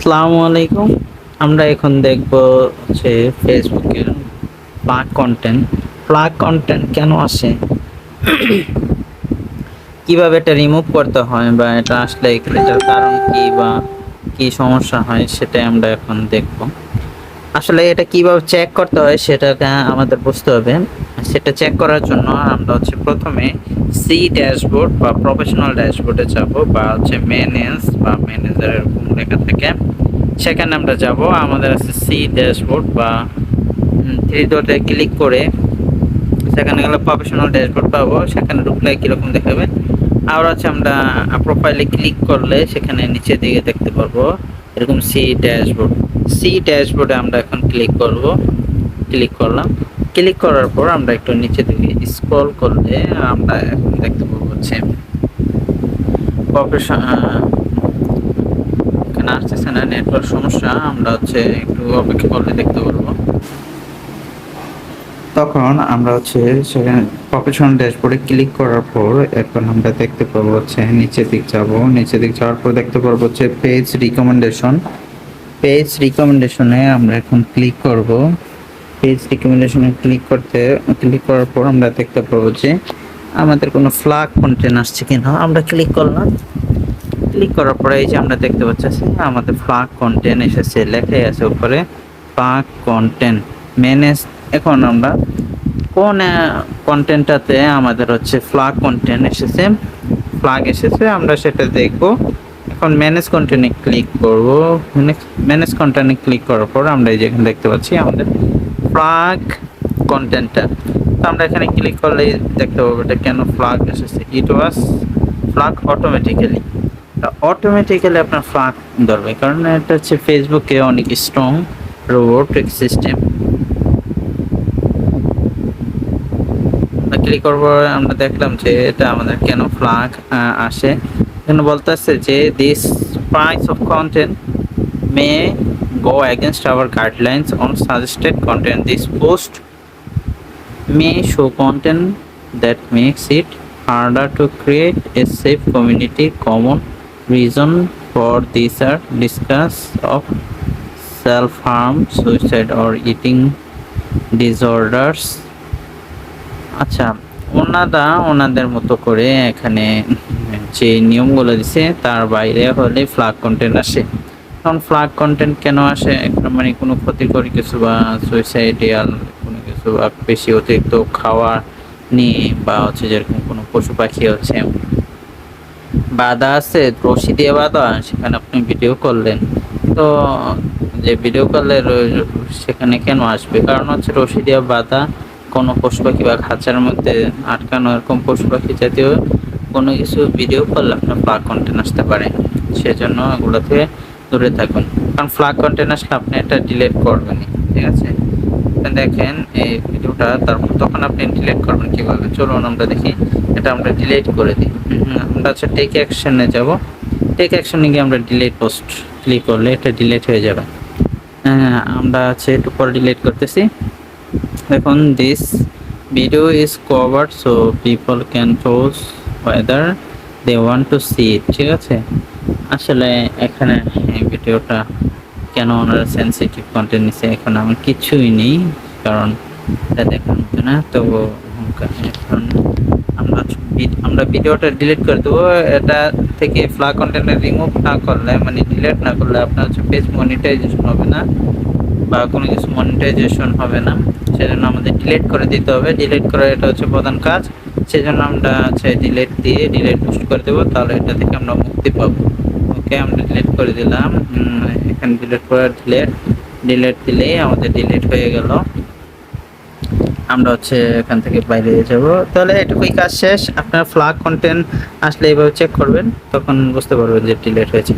আসসালামু আলাইকুম। আমরা এখন দেখব হচ্ছে ফেসবুকের ফ্লাগ কন্টেন্ট কেন আসে, কিভাবে এটা রিমুভ করতে হয়, বা এটা আসলে এটার কারণ কি বা কি সমস্যা হয় সেটাই আমরা এখন দেখব। আসলে এটা কিভাবে চেক করতে হয় সেটাকে আমাদের বুঝতে হবে। সেটা চেক করার জন্য আমরা হচ্ছে প্রথমে সি ড্যাশবোর্ড বা প্রফেশনাল ড্যাশবোর্ডে যাব, বা হচ্ছে ম্যানেজারের এরকম লেখা থাকে, সেখানে আমরা যাব। আমাদের আছে সি ড্যাশবোর্ড বা থ্রি ডটে ক্লিক করে সেখানে গেলে প্রফেশনাল ড্যাশবোর্ড পাবো। সেখানে ঢুকলে কীরকম দেখাবে। আর হচ্ছে আমরা প্রোফাইলে ক্লিক করলে সেখানে নিচের দিকে দেখতে পারবো এরকম সি ড্যাশবোর্ডে আমরা এখন ক্লিক করলাম। ক্লিক করার পর আমরা একটু নিচের দিকে স্ক্রল করলে আমরা এখন দেখতে পাবো হচ্ছে এখানে আসতেছে না, নেটওয়ার্ক সমস্যা। আমরা হচ্ছে একটু অপেক্ষা করলে দেখতে পারবো। তখন আমরা হচ্ছে সেখানে প্রফেশনাল ড্যাশবোর্ডে ক্লিক করার পর এখন আমরা দেখতে পাবো হচ্ছে নিচের দিক যাওয়ার পর দেখতে পারবো হচ্ছে পেজ রিকমেন্ডেশনে আমরা এখন ক্লিক করব। পেজ রিকমেন্ডেশনে ক্লিক করার পর আমরা দেখতে পাবো যে আমাদের কোনো ফ্ল্যাগ কন্টেন্ট আসছে কিনা। আমরা ক্লিক করলাম। ক্লিক করার পরে এই যে আমরা দেখতে পাচ্ছি আমাদের ফ্ল্যাগ কন্টেন্ট এসেছে, লেখাই আছে উপরে ফ্ল্যাগ কন্টেন্ট ম্যানেজ। এখন আমরা কোন কন্টেন্টটাতে আমাদের হচ্ছে ফ্ল্যাগ কন্টেন্ট এসেছে আমরা সেটা দেখব। এখন ম্যানেজ কন্টেন্টে ক্লিক করব। ম্যানেজ কন্টেন্টে ক্লিক করার পর আমরা এই যে এখানে দেখতে পাচ্ছি আমাদের ফ্ল্যাগ কন্টেন্টটা। তো আমরা এখানে ক্লিক করলে দেখতে পাবো এটা কেন ফ্ল্যাগ এসেছে। ইট ওয়াজ ফ্ল্যাগ অটোমেটিক্যালি আপনার ফ্ল্যাগ ধরবে, কারণ এটা হচ্ছে ফেসবুকে অনেক স্ট্রং রোবোটিক সিস্টেম। ক্লিক করবো, আমরা দেখলাম যে এটা আমাদের কেন ফ্ল্যাগ আসে। এখানে বলতেছে যে this price of content May go against our guidelines on suggested content. This post may show content that makes it harder to create a safe community. Common reason for this are discuss of self-harm, suicide or eating disorders. আচ্ছা, ওনাদের মতো করে এখানে যে নিয়মগুলো দিছে তার বাইরে হলে ফ্ল্যাগ কন্টেন্ট আসে। কারণ ফ্ল্যাগ কন্টেন্ট কেন আসে, মানে কোনো ক্ষতিকর কিছু বা সুইসাইডিয়াল কোনো কিছু বা বেশি অতিরিক্ত খাওয়া নিয়ে, বা হচ্ছে যেরকম কোনো পশু পাখি হচ্ছে বাধা আছে, রশি দিয়ে বাধা, সেখানে আপনি ভিডিও করলেন। তো যে ভিডিও করলে সেখানে কেন আসবে, কারণ হচ্ছে রশি দিয়ে বাধা কোনো পশু পাখি বা খাঁচার মধ্যে আটকানো এরকম পশু পাখি জাতীয় কোনো কিছু ভিডিও করলে আপনার ফ্ল্যাগ কন্টেন্ট আসতে পারে। সেজন্য এগুলো থেকে দূরে থাকুন, কারণ ফ্ল্যাগ কন্টেন্ট আসলে আপনি এটা ডিলিট করবেন। ঠিক আছে, দেখেন এই ভিডিওটা, তারপর তখন আপনি ডিলিট করবেন কিভাবে। চলুন আমরা দেখি। এটা আমরা ডিলিট করে দিই। আমরা হচ্ছে টেক অ্যাকশনে যাব। টেক অ্যাকশনে গিয়ে আমরা ডিলিট পোস্ট ক্লিক করলে এটা ডিলিট হয়ে যাবে। আমরা হচ্ছে একটু পরে ডিলিট করতেছি। দেখুন this video is covered so people can choose whether they want to see it. ঠিক আছে, আসলে এখানে এই ভিডিওটা কেন ওনারা সেন্সিটিভ কন্টেন্ট নিচ্ছে, এখন আমার কিছুই নেই, কারণ এটা দেখার মতো না। তো এখন আমরা ভিডিওটা ডিলিট করে দেবো। এটা থেকে ফ্ল্যাগ কন্টেন্ট রিমুভ না করলে, মানে ডিলিট না করলে আপনার হচ্ছে পেজ মনিটাইজেশন হবে না, বা কোনো কিছু মনিটাইজেশন হবে না। সেজন্য আমাদের ডিলিট করে দিতে হবে। ডিলিট করা এটা হচ্ছে প্রধান কাজ। সেজন্য আমরা হচ্ছে ডিলিট পোস্ট করে দেবো, তাহলে এটা থেকে আমরা মুক্তি পাবো। ওকে, আমরা ডিলিট করে দিলাম। এখানে ডিলিট দিলেই আমাদের ডিলিট হয়ে গেল। আমরা হচ্ছে এখান থেকে বাইরে যাব। তাহলে এটুকুই কাজ শেষ। আপনার ফ্ল্যাগ কন্টেন্ট আসলে এইভাবে চেক করবেন, তখন বুঝতে পারবেন যে ডিলিট হয়েছে।